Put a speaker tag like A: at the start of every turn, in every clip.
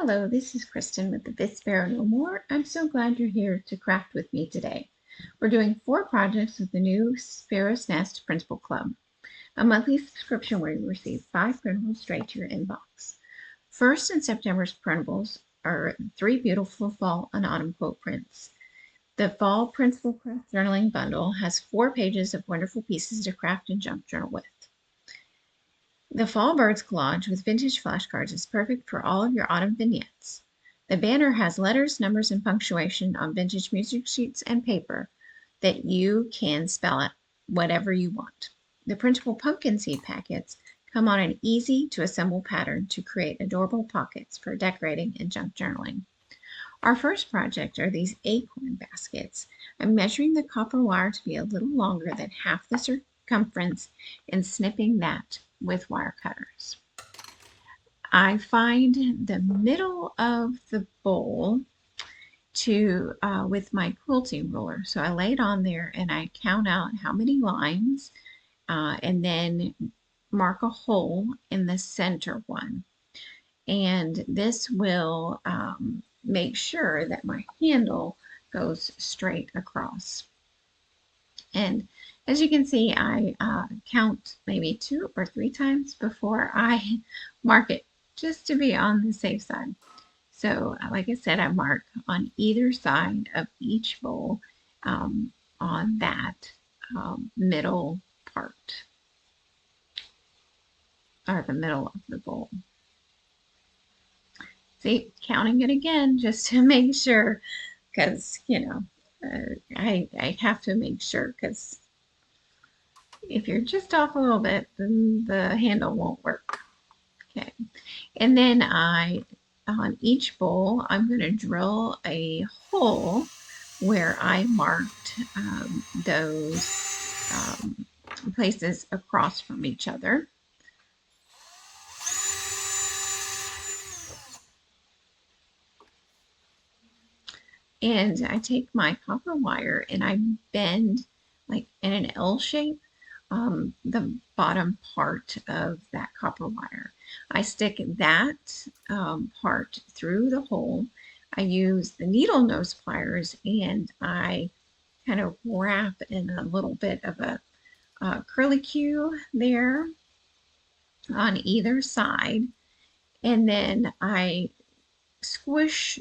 A: Hello, this is Kristen with the Sparrow No More. I'm so glad you're here to craft with me today. We're doing 4 projects with the new Sparrow's Nest Printable Club, a monthly subscription where you receive 5 printables straight to your inbox. First in September's printables are 3 beautiful fall and autumn quote prints. The Fall Printable Craft Journaling Bundle has 4 pages of wonderful pieces to craft and junk journal with. The Fall Birds Collage with vintage flashcards is perfect for all of your autumn vignettes. The banner has letters, numbers, and punctuation on vintage music sheets and paper that you can spell out whatever you want. The printable pumpkin seed packets come on an easy-to-assemble pattern to create adorable pockets for decorating and junk journaling. Our first project are these Acorn baskets. I'm measuring the copper wire to be a little longer than half the circumference and snipping that with wire cutters. I find the middle of the bowl with my quilting ruler. So I lay it on there and I count out how many lines and then mark a hole in the center one. And this will make sure that my handle goes straight across. And as you can see, I count maybe 2 or 3 times before I mark it, just to be on the safe side. So like I said, I mark on either side of each bowl on that middle part, or the middle of the bowl. See, counting it again just to make sure, because, I have to make sure, because if you're just off a little bit, then the handle won't work. Okay, and then on each bowl, I'm going to drill a hole where I marked those places across from each other. And I take my copper wire and I bend like in an L shape the bottom part of that copper wire. I stick that part through the hole. I use the needle nose pliers and I kind of wrap in a little bit of a curlicue there on either side. And then I squish,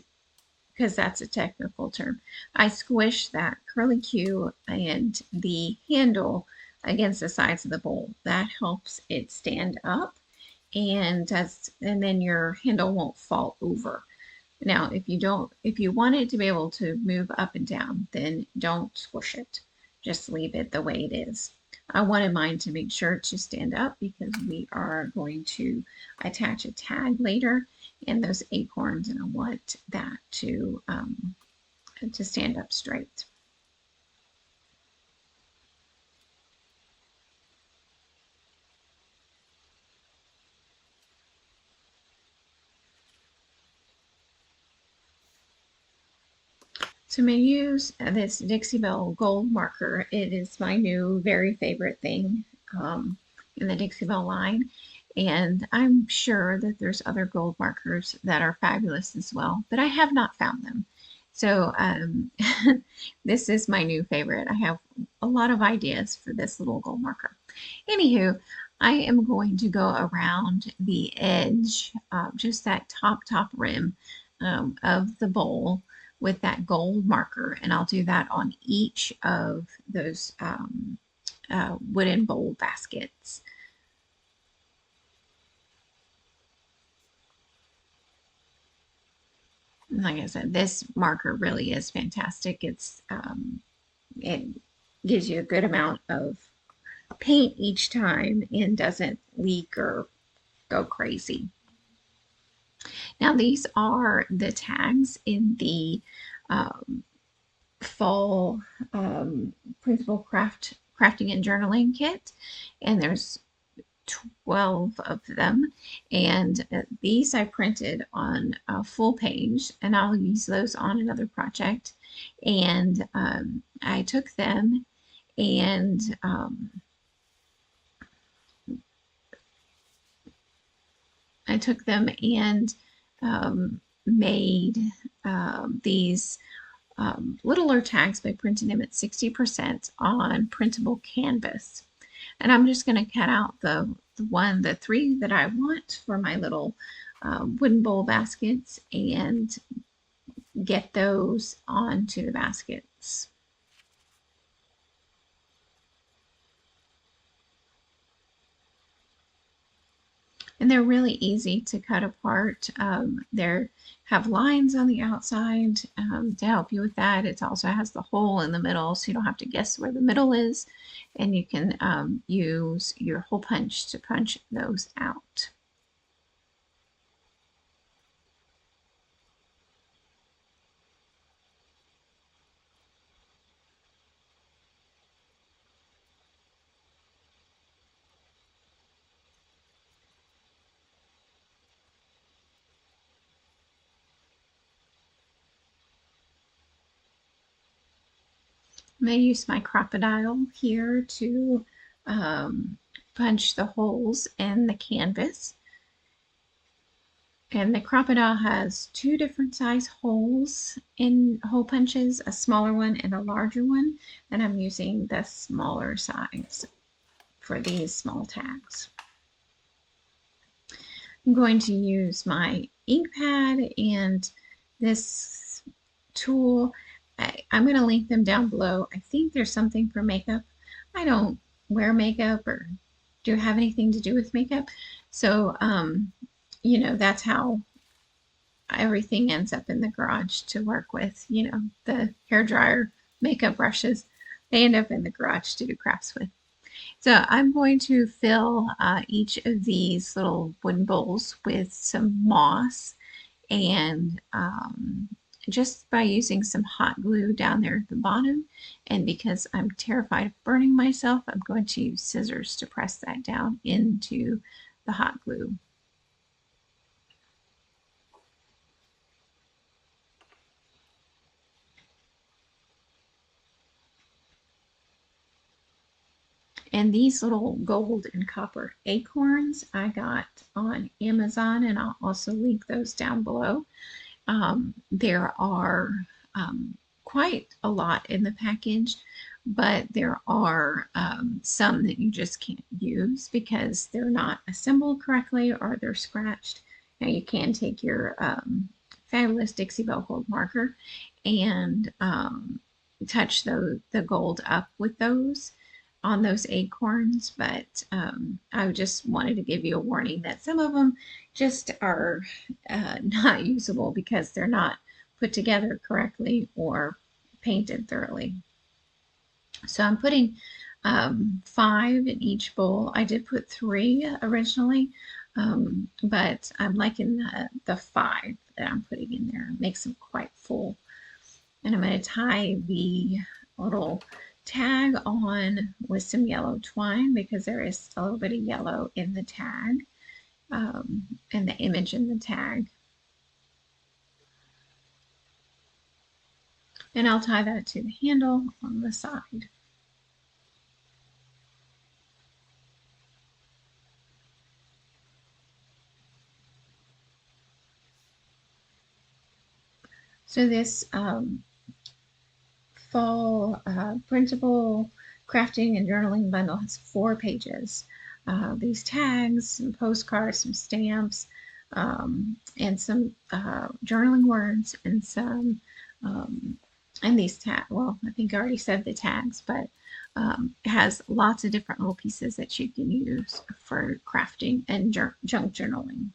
A: because that's a technical term, I squish that curlicue and the handle against the sides of the bowl. That helps it stand up, and then your handle won't fall over. Now, if you want it to be able to move up and down, then don't squish it. Just leave it the way it is. I wanted mine to make sure to stand up because we are going to attach a tag later and those acorns, and I want that to stand up straight. So I'm going to use this Dixie Belle gold marker. It is my new very favorite thing in the Dixie Belle line. And I'm sure that there's other gold markers that are fabulous as well, but I have not found them. So this is my new favorite. I have a lot of ideas for this little gold marker. Anywho, I am going to go around the edge, just that top rim of the bowl with that gold marker, and I'll do that on each of those wooden bowl baskets. Like I said, this marker really is fantastic. It gives you a good amount of paint each time and doesn't leak or go crazy. Now these are the tags in the fall Printable crafting and journaling kit, and there's 12 of them, and these I printed on a full page, and I'll use those on another project. And I took them and made these littler tags by printing them at 60% on printable canvas. And I'm just going to cut out the three that I want for my little wooden bowl baskets and get those onto the baskets. And they're really easy to cut apart. They have lines on the outside to help you with that. It also has the hole in the middle, so you don't have to guess where the middle is. And you can use your hole punch to punch those out. I'm going to use my crocodile here to punch the holes in the canvas. And the crocodile has two different size holes in hole punches, a smaller one and a larger one. And I'm using the smaller size for these small tags. I'm going to use my ink pad and this tool. I'm going to link them down below. I think there's something for makeup. I don't wear makeup or do have anything to do with makeup. So, you know, that's how everything ends up in the garage to work with. You know, the hair dryer, makeup brushes, they end up in the garage to do crafts with. So I'm going to fill each of these little wooden bowls with some moss, and just by using some hot glue down there at the bottom, and because I'm terrified of burning myself, I'm going to use scissors to press that down into the hot glue. And these little gold and copper acorns I got on Amazon, and I'll also link those down below. There are quite a lot in the package, but there are some that you just can't use because they're not assembled correctly or they're scratched. Now you can take your fabulous Dixie Belle gold marker and touch the gold up with those on those acorns, but I just wanted to give you a warning that some of them just are not usable because they're not put together correctly or painted thoroughly. So I'm putting 5 in each bowl. I did put 3 originally, but I'm liking the 5 that I'm putting in there. It makes them quite full. And I'm going to tie the little tag on with some yellow twine because there is a little bit of yellow in the tag and the image in the tag. And I'll tie that to the handle on the side. So this fall printable crafting and journaling bundle has 4 pages. These tags, some postcards, some stamps, and some journaling words, and some and these tags. Well, I think I already said the tags, but it has lots of different little pieces that you can use for crafting and junk journaling.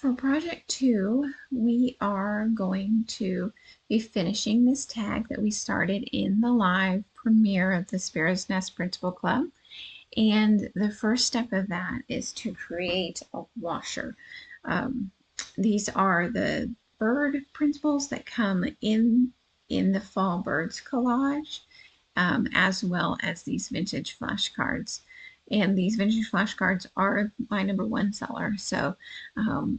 A: For project 2, we are going to be finishing this tag that we started in the live premiere of the Sparrow's Nest Printable Club. And the first step of that is to create a washer. These are the bird printables that come in the Fall Birds collage, as well as these vintage flashcards. And these vintage flashcards are my #1 seller, so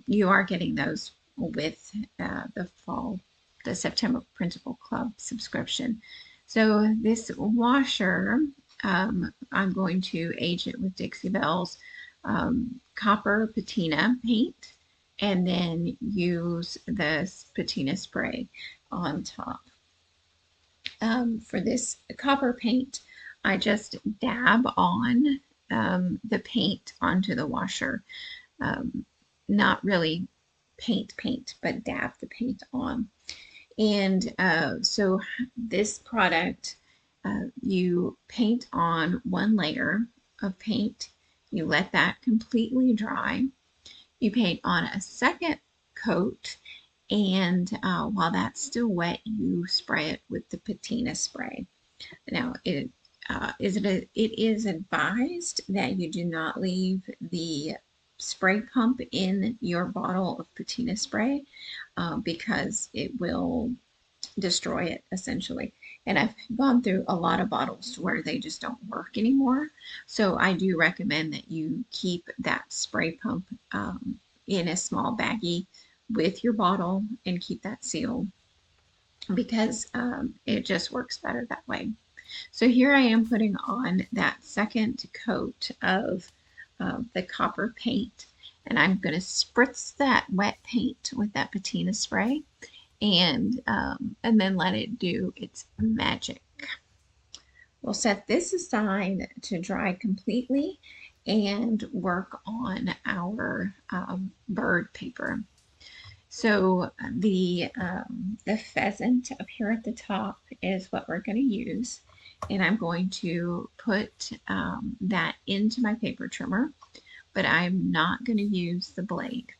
A: you are getting those with the September Printable Club subscription. So this washer, I'm going to age it with Dixie Belle's copper patina paint, and then use this patina spray on top. For this copper paint, I just dab on the paint onto the washer. Not really paint, but dab the paint on. And so this product, you paint on one layer of paint, you let that completely dry, you paint on a second coat, and while that's still wet, you spray it with the patina spray. Now, it is advised that you do not leave the spray pump in your bottle of patina spray because it will destroy it essentially. And I've gone through a lot of bottles where they just don't work anymore. So I do recommend that you keep that spray pump in a small baggie with your bottle and keep that sealed, because it just works better that way. So here I am putting on that second coat of the copper paint, and I'm going to spritz that wet paint with that patina spray, and then let it do its magic. We'll set this aside to dry completely and work on our bird paper. So the pheasant up here at the top is what we're going to use, and I'm going to put that into my paper trimmer, but I'm not going to use the blade.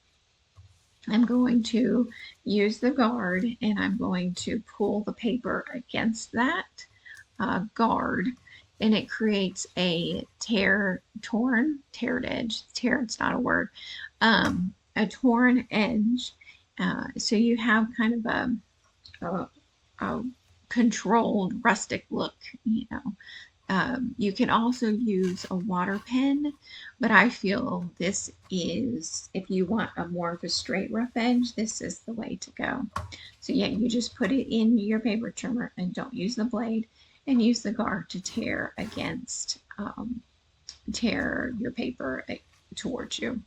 A: I'm going to use the guard, and I'm going to pull the paper against that guard, and it creates a teared edge. Teared's not a word. A torn edge. So you have kind of a controlled rustic look, you know. You can also use a water pen, but I feel this is, if you want a more of a straight rough edge, this is the way to go. So yeah, you just put it in your paper trimmer and don't use the blade, and use the guard to tear your paper towards you.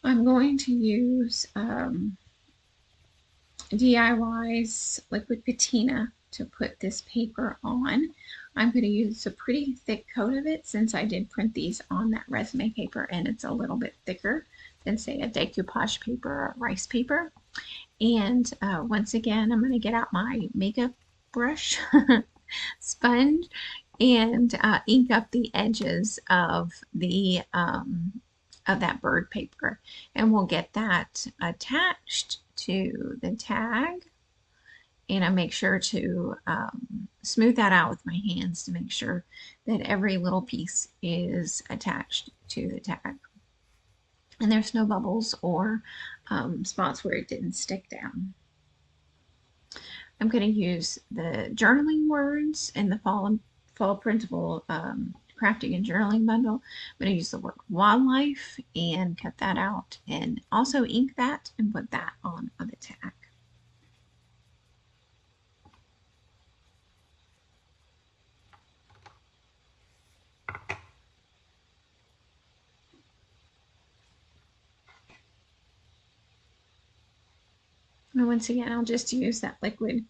A: I'm going to use DIY's liquid patina to put this paper on. I'm going to use a pretty thick coat of it, since I did print these on that resume paper and it's a little bit thicker than, say, a decoupage paper or rice paper. And once again, I'm going to get out my makeup brush sponge and ink up the edges of the of that bird paper, and we'll get that attached to the tag. And I make sure to smooth that out with my hands to make sure that every little piece is attached to the tag, and there's no bubbles or spots where it didn't stick down. I'm going to use the journaling words in the fall printable crafting and journaling bundle. I'm going to use the word wildlife and cut that out, and also ink that and put that on the tag. And once again, I'll just use that liquid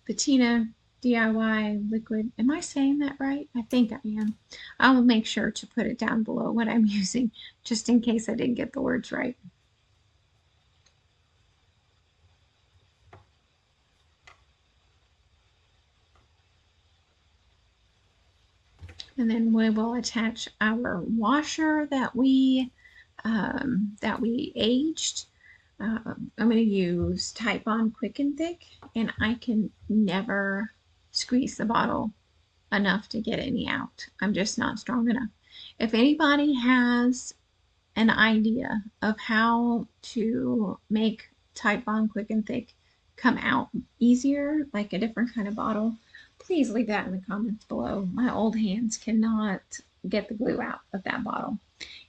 A: patina DIY liquid. Am I saying that right? I think I am. I'll make sure to put it down below what I'm using, just in case I didn't get the words right. And then we will attach our washer that we aged. I'm going to use Type On Quick and Thick, and I can never squeeze the bottle enough to get any out. I'm just not strong enough. If anybody has an idea of how to make Type On Quick and Thick come out easier, like a different kind of bottle, please leave that in the comments below. My old hands cannot get the glue out of that bottle.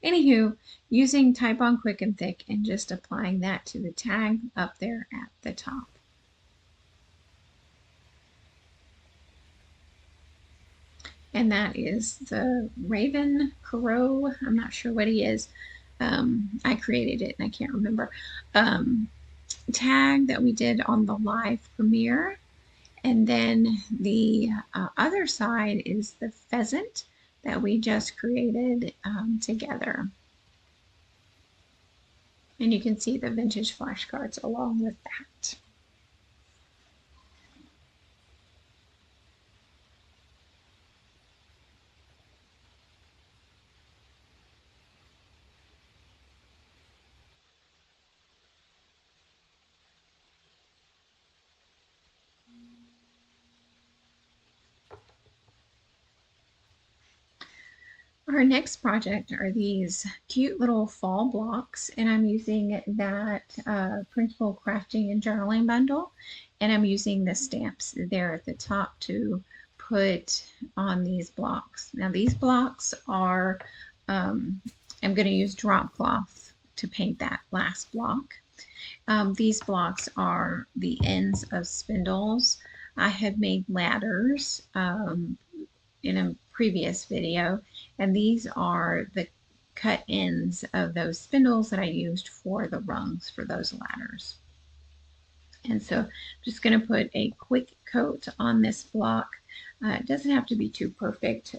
A: Anywho, using Type On Quick and Thick and just applying that to the tag up there at the top. And that is the Raven Crow. I'm not sure what he is. I created it and I can't remember. Tag that we did on the live premiere. And then the other side is the pheasant that we just created together. And you can see the vintage flashcards along with that. Our next project are these cute little fall blocks, and I'm using that Printable Crafting and Journaling bundle, and I'm using the stamps there at the top to put on these blocks. Now these blocks are, I'm going to use drop cloth to paint that last block. These blocks are the ends of spindles. I had made ladders in a previous video, and these are the cut ends of those spindles that I used for the rungs for those ladders. And so I'm just going to put a quick coat on this block. It doesn't have to be too perfect,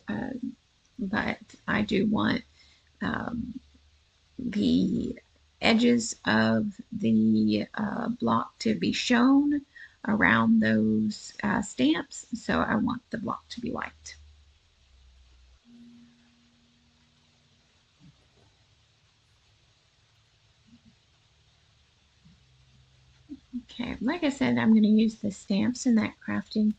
A: but I do want the edges of the block to be shown around those stamps, so I want the block to be white. Okay, like I said, I'm going to use the stamps in that crafting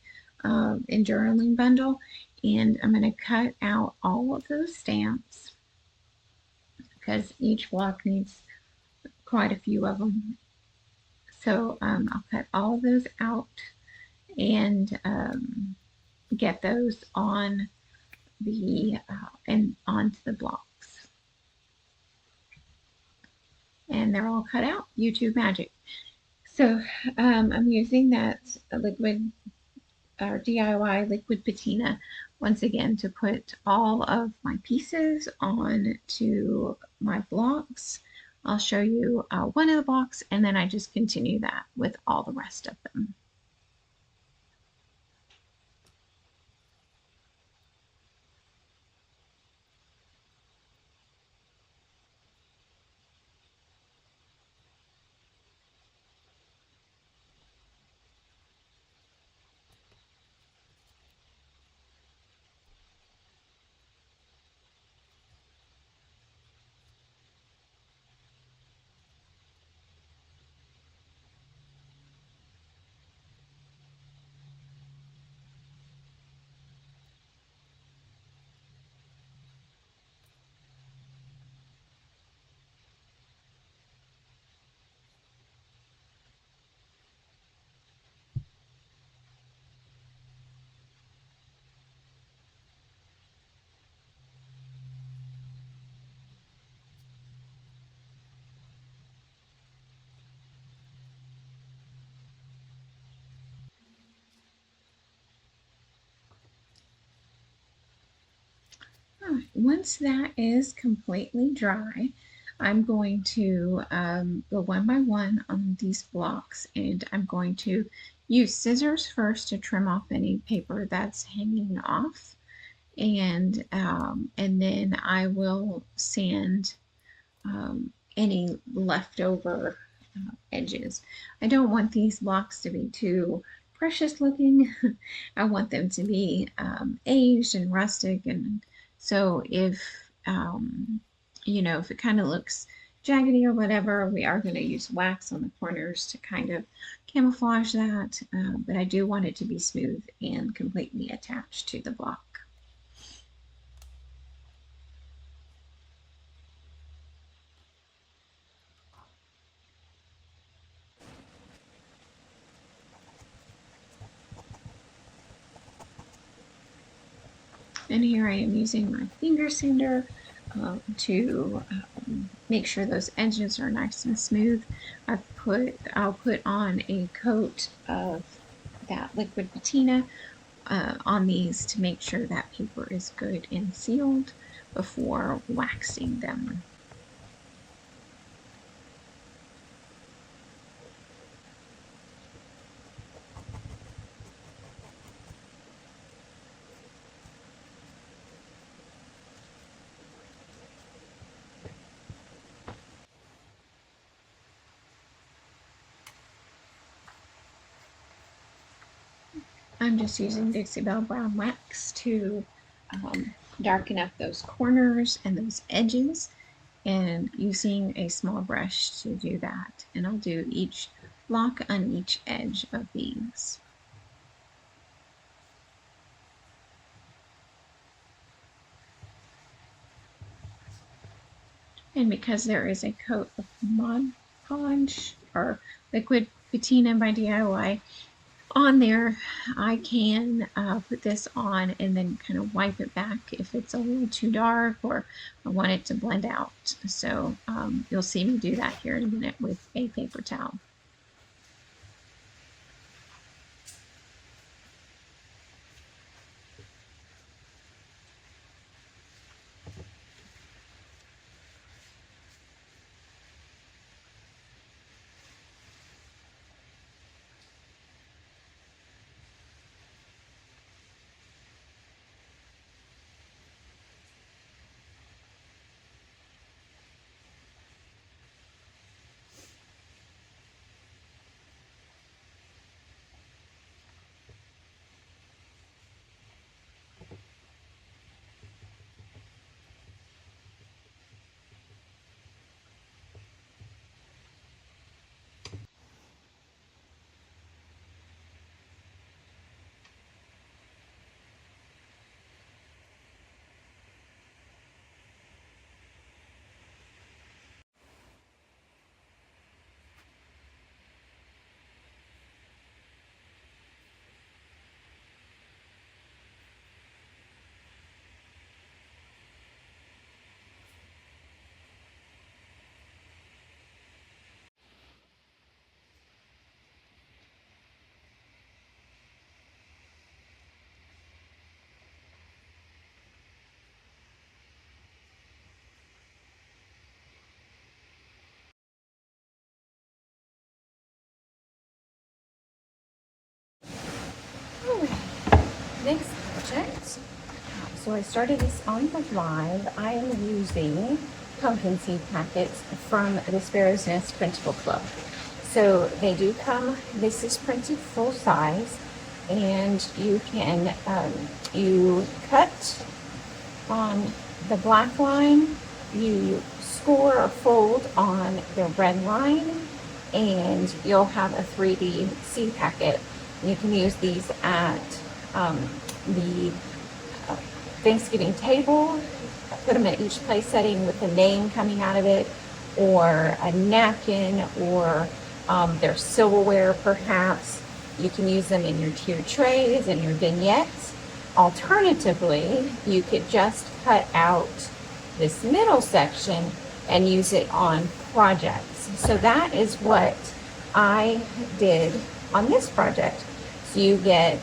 A: and journaling bundle, and I'm going to cut out all of those stamps because each block needs quite a few of them. So I'll cut all of those out and get those on the and onto the blocks. And they're all cut out. YouTube magic. So I'm using that liquid or DIY liquid patina once again to put all of my pieces on to my blocks. I'll show you one of the blocks, and then I just continue that with all the rest of them. Once that is completely dry, I'm going to go one by one on these blocks, and I'm going to use scissors first to trim off any paper that's hanging off, and then I will sand any leftover edges. I don't want these blocks to be too precious looking. I want them to be aged and rustic, and so if if it kind of looks jaggedy or whatever, we are going to use wax on the corners to kind of camouflage that, but I do want it to be smooth and completely attached to the block. And here I am using my finger sander to make sure those edges are nice and smooth. I'll put on a coat of that liquid patina on these to make sure that paper is good and sealed before waxing them. I'm just using Dixie Belle Brown Wax to darken up those corners and those edges, and using a small brush to do that. And I'll do each block on each edge of these. And because there is a coat of Mod Podge or liquid patina by DIY on there, I can put this on and then kind of wipe it back if it's a little too dark or I want it to blend out. So you'll see me do that here in a minute with a paper towel. Next project. So I started this on the live. I am using pumpkin seed packets from the Sparrow's Nest Printable Club. So they do come, this is printed full size, and you can, you cut on the black line, you score or fold on the red line, and you'll have a 3D seed packet. You can use these at the Thanksgiving table, put them at each place setting with a name coming out of it, or a napkin, or their silverware perhaps. You can use them in your tiered trays and your vignettes. Alternatively, you could just cut out this middle section and use it on projects. So that is what I did on this project. So you get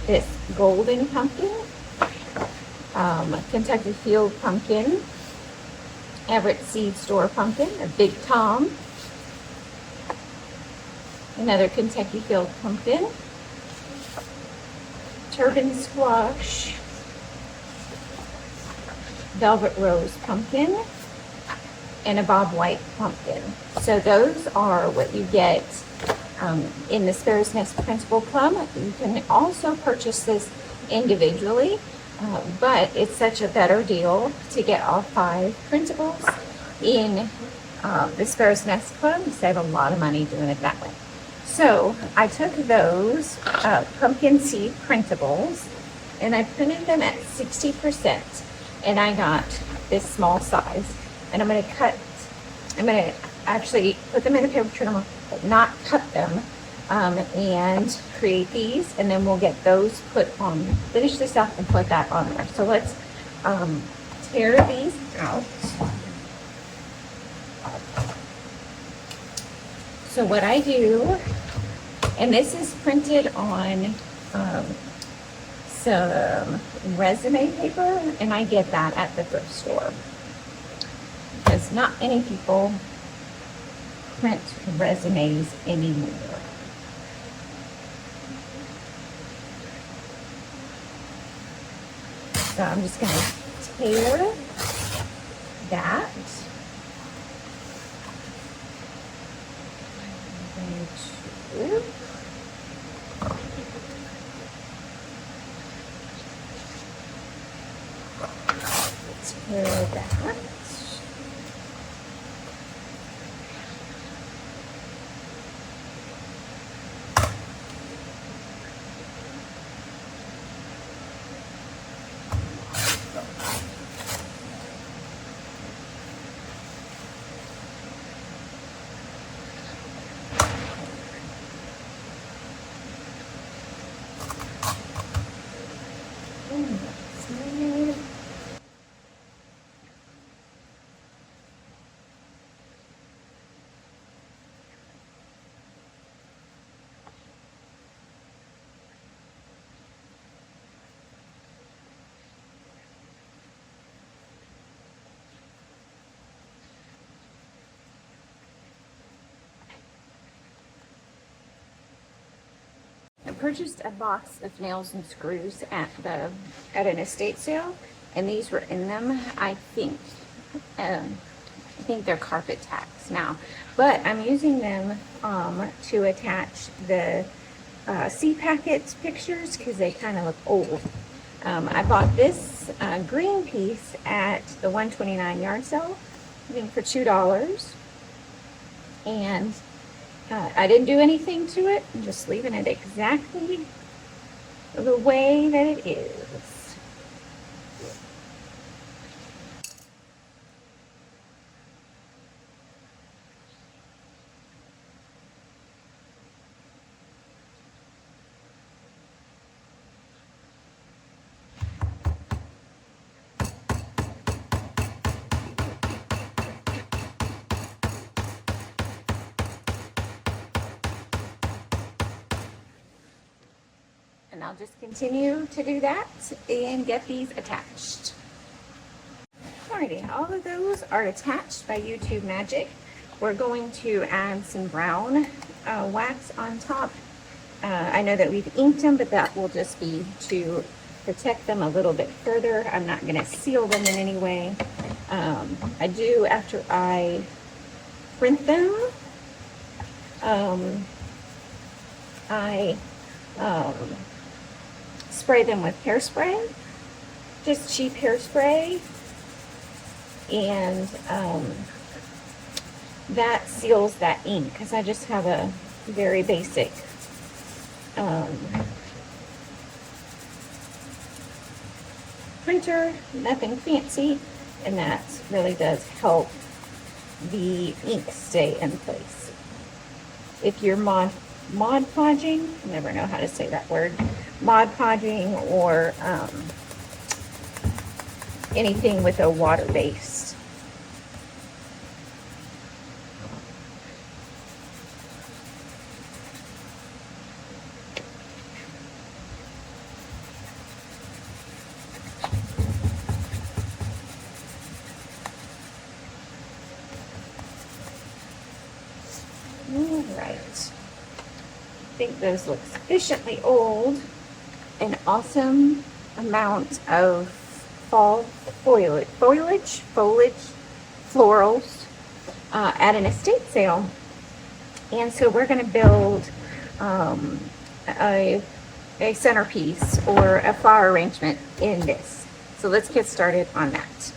A: this golden pumpkin, Kentucky Field pumpkin, Everett Seed Store pumpkin, a Big Tom, another Kentucky Field pumpkin, turban squash, velvet rose pumpkin, and a bob white pumpkin. So those are what you get in the Sparrow's Nest Printable Plum. You can also purchase this individually, but it's such a better deal to get all 5 printables in the Sparrow's Nest Club. You save a lot of money doing it that way. So I took those pumpkin seed printables and I printed them at 60%, and I got this small size. And I'm going to actually put them in the paper trimmer, but not cut them, and create these, and then we'll get those put on, finish this up and put that on there. So let's tear these out. So what I do, and this is printed on some resume paper, and I get that at the thrift store, because not many people print resumes anymore. So I'm just going to tear that. Tear that. I purchased a box of nails and screws at an estate sale, and these were in them. I think they're carpet tacks now, but I'm using them to attach the seed packets pictures because they kind of look old. I bought this green piece at the 129 yard sale, I think for $2, and I didn't do anything to it. I'm just leaving it exactly the way that it is. And I'll just continue to do that and get these attached. Alrighty, all of those are attached by YouTube Magic. We're going to add some brown wax on top. I know that we've inked them, but that will just be to protect them a little bit further. I'm not going to seal them in any way. I do, after I print them, I spray them with hairspray, just cheap hairspray, and that seals that ink, because I just have a very basic printer, nothing fancy, and that really does help the ink stay in place. If you're Mod Podging, I never know how to say that word, Mod Podging, or anything with a water base. All right. think those look sufficiently old. An awesome amount of fall foliage, florals at an estate sale. And so we're going to build a centerpiece or a flower arrangement in this. So let's get started on that.